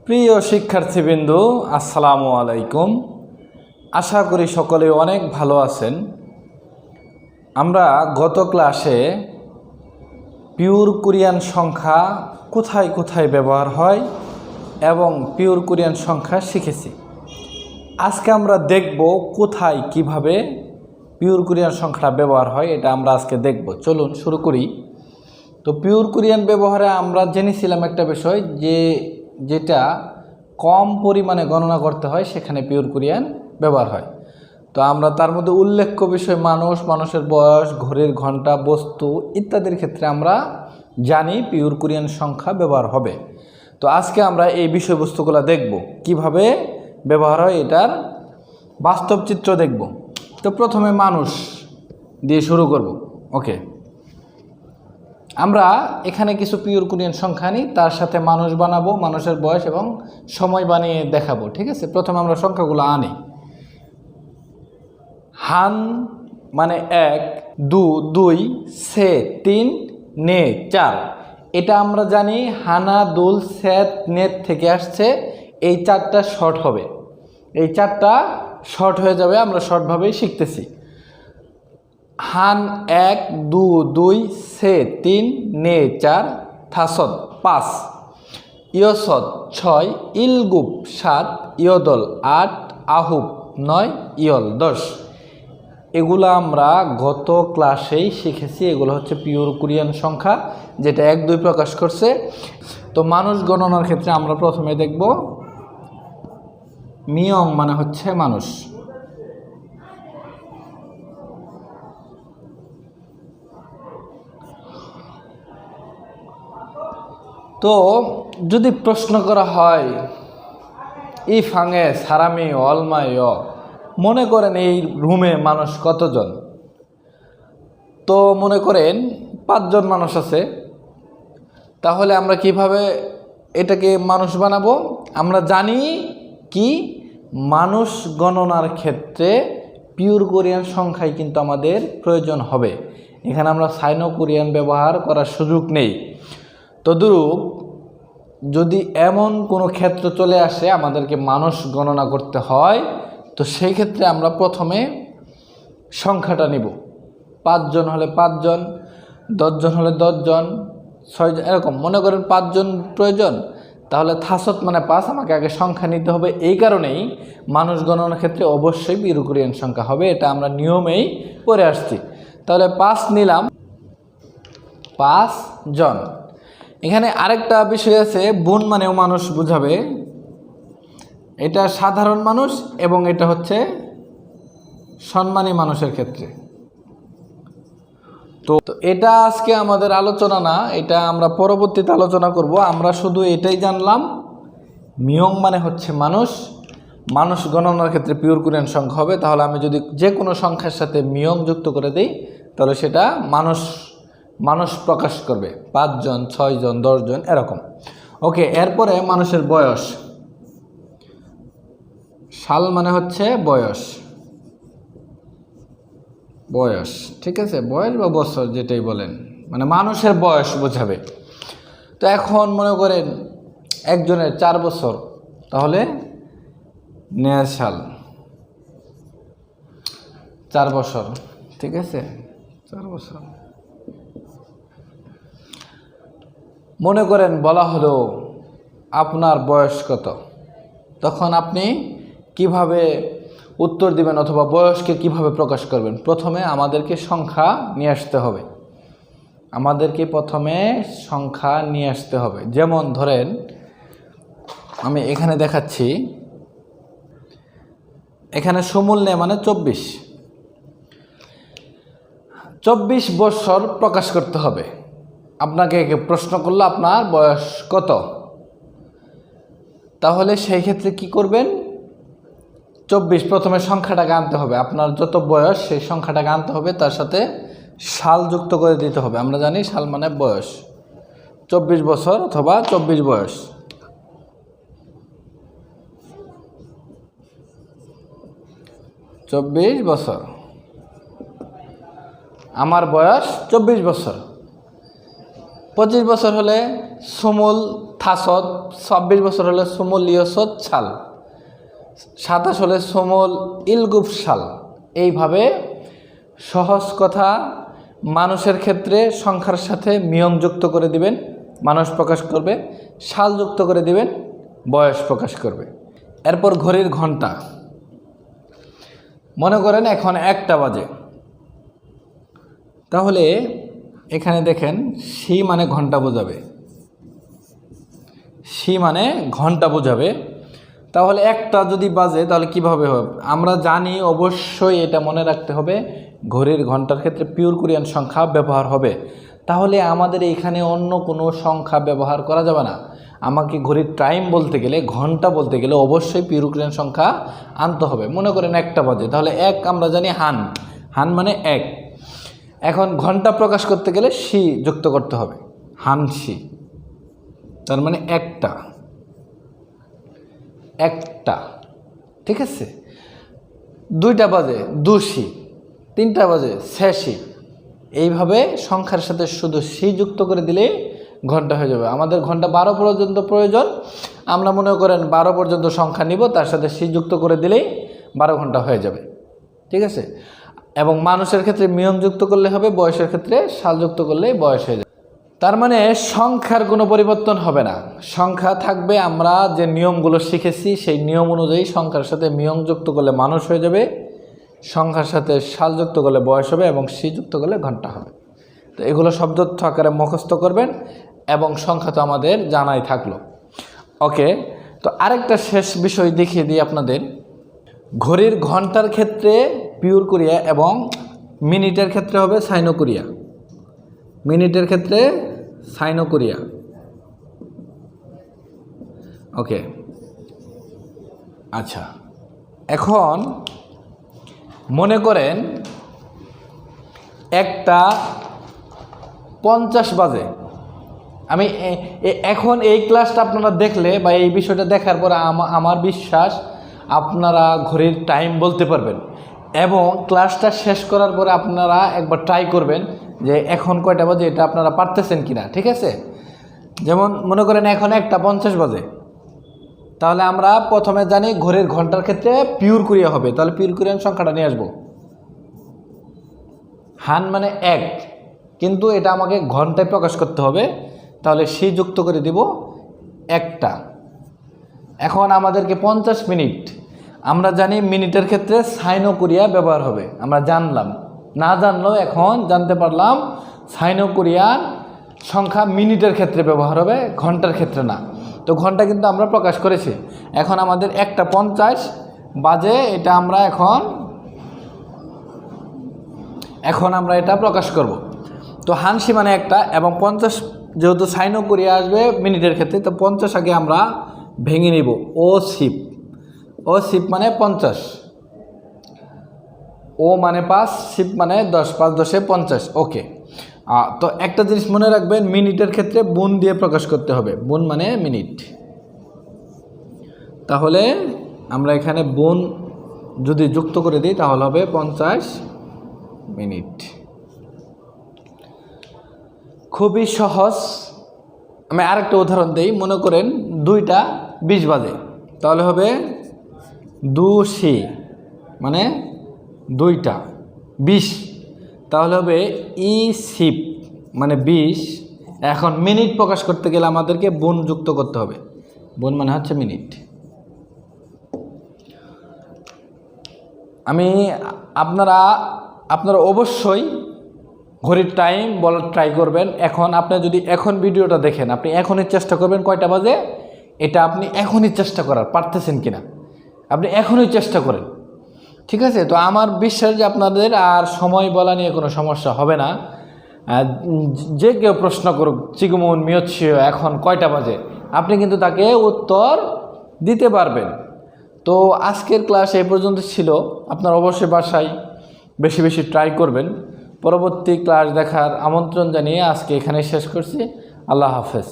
প্রিয় শিক্ষার্থীবৃন্দু, আসসালামু আলাইকুম। আশা করি সকলে অনেক ভালো আছেন। আমরা গত ক্লাসে পিওর কোরিয়ান সংখ্যা কোথায় কোথায় ব্যবহার হয় এবং পিওর কোরিয়ান সংখ্যা শিখেছি। আজকে আমরা দেখব কোথায় কিভাবে পিওর কোরিয়ান সংখ্যা ব্যবহার হয়, এটা আমরা আজকে দেখব। চলুন শুরু করি। তো পিওর কোরিয়ান ব্যবহারে আমরা জেনেছিলাম একটা বিষয়, যেটা কম পরিমাণে গণনা করতে হয় সেখানে পিওর কোরিয়ান ব্যবহার হয়। তো আমরা তার মধ্যে উল্লেখ্য বিষয় মানুষের বয়স, ঘড়ির ঘন্টা, বস্তু ইত্যাদির ক্ষেত্রে আমরা জানি পিওর কোরিয়ান সংখ্যা ব্যবহার হবে। তো আজকে আমরা এই বিষয়বস্তুগুলো দেখব, কিভাবে ব্যবহার হয় এটার বাস্তব চিত্র দেখব। তো প্রথমে মানুষ দিয়ে শুরু করব। ওকে, আমরা এখানে কিছু পিওর কোরিয়ান সংখ্যা নিই, তার সাথে মানুষ বানাবো, মানুষের বয়স এবং সময় বানিয়ে দেখাবো। ঠিক আছে, প্রথমে আমরা সংখ্যাগুলো আনি। হান মানে 1, দু 2, সে 3, নে 4। এটা আমরা জানি হানা, দুল, সেত, নেত থেকে আসছে। এই 4টা শর্ট হবে, এই 4টা শর্ট হয়ে যাবে, আমরা শর্টভাবেই শিখতেছি। হান 1, দু 2, সে 3, নে 4, থাসদ 5, ইয়সদ 6, ইলগুপ 7, ইয়দল 8, আহুব 9, ইয়ল 10। এগুলো আমরা গত ক্লাসেই শিখেছি। এগুলো হচ্ছে পিওর কোরিয়ান সংখ্যা, যেটা 1, 2 প্রকাশ করছে। তো মানুষ গণনার ক্ষেত্রে আমরা প্রথমে দেখব মিয়ং মানে হচ্ছে মানুষ। তো যদি প্রশ্ন করা হয় ই ফাঙে সারামি অলমায়, মনে করেন এই রুমে মানুষ কতজন? তো মনে করেন 5 জন মানুষ আছে। তাহলে আমরা কিভাবে এটাকে মানুষ বানাবো? আমরা জানি কি মানুষ গণনার ক্ষেত্রে পিওর কোরিয়ান সংখ্যায় কিন্তু আমাদের প্রয়োজন হবে। এখানে আমরা সাইনো কোরিয়ান ব্যবহার করার সুযোগ নেই। তদ্রূপ যদি এমন কোনো ক্ষেত্র চলে আসে আমাদেরকে মানুষ গণনা করতে হয়, তো সেই ক্ষেত্রে আমরা প্রথমে সংখ্যাটা নিব। 5 জন হলে 5 জন, 10 জন হলে 10 জন, 6 জন, এরকম। মনে করেন 5 জন প্রয়োজন, তাহলে থাসত মানে 5, আমাকে আগে সংখ্যা নিতে হবে। এই কারণেই মানুষ গণনার ক্ষেত্রে অবশ্যই পিওর কোরিয়ান সংখ্যা হবে, এটা আমরা নিয়মেই পড়ে আসছি। তাহলে 5 নিলাম, 5 জন। এখানে আরেকটা বিষয় আছে, বোন মানেও মানুষ বোঝাবে। এটা সাধারণ মানুষ এবং এটা হচ্ছে সম্মানী মানুষের ক্ষেত্রে। তো এটা আজকে আমাদের আলোচনা না, এটা আমরা পরবর্তীতে আলোচনা করব। আমরা শুধু এটাই জানলাম, মিয়ং মানে হচ্ছে মানুষ। মানুষ গণনার ক্ষেত্রে পিওর কোরিয়ান সংখ্যা হবে। তাহলে আমি যদি যে কোনো সংখ্যার সাথে মিয়ং যুক্ত করে দিই, তাহলে সেটা মানুষ প্রকাশ করবে। 5 জন, 6 জন, 10 জন, এরকম। ওকে, এরপরে মানুষের বয়স। সাল মানে হচ্ছে বয়স, ঠিক আছে, বয়স বা বছর যেটাই বলেন, মানে মানুষের বয়স বোঝাবে। তো এখন মনে করেন একজনের 4 বছর, তাহলে নে সাল 4 বছর, ঠিক আছে, 4 বছর। মনে করেন বলা হলো আপনার বয়স কত, তখন আপনি কিভাবে উত্তর দিবেন অথবা বয়সকে কিভাবে প্রকাশ করবেন? প্রথমে আমাদেরকে সংখ্যা নিয়ে আসতে হবে, যেমন ধরেন আমি এখানে দেখাচ্ছি, এখানে সমূল নে মানে 24 বছর প্রকাশ করতে হবে। আপনাকে প্রশ্ন করলো আপনার বয়স কত, তাহলে সেই ক্ষেত্রে কি করবেন? 24 প্রথমে সংখ্যাটাকে আনতে হবে, আপনার যত বয়স সেই সংখ্যাটাকে আনতে হবে, তার সাথে সাল যুক্ত করে দিতে হবে। আমরা জানি সাল মানে বয়স, 24 বছর অথবা 24 বয়স। বছর, আমার বয়স 24 বছর। 25 বছর হলে সুমুল থাসদ, 26 বছর হলে সুমুল ইয়সদ ছাল, 27 হলে সুমুল ইলগুফ সাল। এইভাবে সহজ কথা মানুষের ক্ষেত্রে সংখ্যার সাথে মিয়ম যুক্ত করে দিবেন, মানুষ প্রকাশ করবে, সাল যুক্ত করে দিবেন, বয়স প্রকাশ করবে। এরপর ঘড়ির ঘন্টা, মনে করেন এখন 1টা বাজে, তাহলে এখানে দেখেন সি মানে ঘন্টা বোঝাবে, সি মানে ঘন্টা বোঝাবে। তাহলে 1টা যদি বাজে তাহলে কিভাবে হবে? আমরা জানি অবশ্যই এটা মনে রাখতে হবে, ঘড়ির ঘন্টার ক্ষেত্রে পিওর কোরিয়ান সংখ্যা ব্যবহার হবে। তাহলে আমাদের এখানে অন্য কোনো সংখ্যা ব্যবহার করা যাবে না। আমাকে ঘড়ির টাইম বলতে গেলে, ঘন্টা বলতে গেলে অবশ্যই পিওর কোরিয়ান সংখ্যা আনতে হবে। মনে করেন 1টা বাজে, তাহলে 1 আমরা জানি হান, হান মানে 1। এখন ঘন্টা প্রকাশ করতে গেলে সি যুক্ত করতে হবে, হান সি, তার মানে 1টা, 1টা, ঠিক আছে। 2টা বাজে দুশি, 3টা বাজে শেষি। এইভাবে সংখ্যার সাথে শুধু সি যুক্ত করে দিলেই ঘন্টা হয়ে যাবে। আমাদের ঘন্টা 12 পর্যন্ত প্রয়োজন, আমরা মনে করেন 12 পর্যন্ত সংখ্যা নিব, তার সাথে সি যুক্ত করে দিলেই 12 ঘন্টা হয়ে যাবে, ঠিক আছে। এবং মানুষের ক্ষেত্রে মিয়ম যুক্ত করলে হবে, বয়সের ক্ষেত্রে সাল যুক্ত করলেই বয়স হয়ে যাবে। তার মানে সংখ্যার কোনো পরিবর্তন হবে না, সংখ্যা থাকবে। আমরা যে নিয়মগুলো শিখেছি সেই নিয়ম অনুযায়ী সংখ্যার সাথে মিয়ম যুক্ত করলে মানুষ হয়ে যাবে, সংখ্যার সাথে সাল যুক্ত করলে বয়স হবে এবং সি যুক্ত করলে ঘন্টা হবে। তো এগুলো শব্দার্থ আকারে মুখস্থ করবেন এবং সংখ্যা তো আমাদের জানাই থাকলো। ওকে, তো আরেকটা শেষ বিষয় দেখিয়ে দিই আপনাদের। ঘড়ির ঘন্টার ক্ষেত্রে পিওর কোরিয়া এবং মিনিটের ক্ষেত্রে হবে সাইনো কোরিয়া, মিনিটের ক্ষেত্রে সাইনো কোরিয়া। ওকে, আচ্ছা, এখন মনে করেন 1:50 বাজে। আমি এখন এই ক্লাসটা আপনারা দেখলে বা এই বিষয়টা দেখার পরে আমার বিশ্বাস আপনারা ঘড়ির টাইম বলতে পারবেন, এবং ক্লাসটা শেষ করার পরে আপনারা একবার ট্রাই করবেন যে এখন কয়টা বাজে, এটা আপনারা পারতেছেন কিনা, ঠিক আছে। যেমন মনে করেন এখন 1:50 বাজে, তাহলে আমরা প্রথমে জানি ঘড়ির ঘন্টার ক্ষেত্রে পিওর কোরিয়া হবে, তাহলে পিওর কোরিয়ান সংখ্যাটা নিয়ে আসবো। হান মানে 1, কিন্তু এটা আমাকে ঘন্টায় প্রকাশ করতে হবে, তাহলে সি যুক্ত করে দিব 1টা। এখন আমাদেরকে 50 মিনিট, আমরা জানি মিনিটের ক্ষেত্রে সাইনো কোরিয়া ব্যবহার হবে, আমরা জানলাম, না জানলেও এখন জানতে পারলাম সাইনো কোরিয়ান সংখ্যা মিনিটের ক্ষেত্রে ব্যবহার হবে, ঘন্টার ক্ষেত্রে না। তো ঘন্টা কিন্তু আমরা প্রকাশ করেছি। এখন আমাদের 1:50 বাজে, এটা আমরা এখন আমরা এটা প্রকাশ করব। তো হানসি মানে 1টা এবং 50 যেহেতু সাইনো কোরিয়া আসবে মিনিটের ক্ষেত্রে, তো 50 আগে আমরা ভেঙে নিব। ও শিপ মানে 50, ও মানে 5, শিপ মানে 10, 5 10 50। ওকে, তো একটা জিনিস মনে রাখবেন, মিনিটের ক্ষেত্রে বুন দিয়ে প্রকাশ করতে হবে, বুন মানে মিনিট। তাহলে আমরা এখানে বুন যদি যুক্ত করে দিই তাহলে হবে 50 মিনিট। খুবই সহজ। আমি আরেকটা উদাহরণ দিই, মনে করেন 2:20 বাজে, তাহলে হবে দুশি মানে 2:20, তাহলে হবে ই শিপ মানে 20। এখন মিনিট প্রকাশ করতে গেলে আমাদেরকে বুন যুক্ত করতে হবে, বুন মানে হচ্ছে মিনিট। আপনারা অবশ্যই ঘড়ির টাইম বলার ট্রাই করবেন। এখন আপনি যদি এখন ভিডিওটা দেখেন, আপনি এখনই চেষ্টা করবেন কয়টা বাজে, এটা আপনি এখনই চেষ্টা করার, পারতেছেন কিনা আপনি এখনই চেষ্টা করেন, ঠিক আছে। তো আমার বিশ্বাস যে আপনাদের আর সময় বলা নিয়ে কোনো সমস্যা হবে না। যে কেউ প্রশ্ন করুক চিগুমুন মিয়চ্ছিও এখন কয়টা বাজে, আপনি কিন্তু তাকে উত্তর দিতে পারবেন। তো আজকের ক্লাস এই পর্যন্ত ছিল। আপনারা অবশ্যই বাসায় বেশি বেশি ট্রাই করবেন। পরবর্তী ক্লাস দেখার আমন্ত্রণ জানিয়ে আজকে এখানে শেষ করছি। আল্লাহ হাফেজ।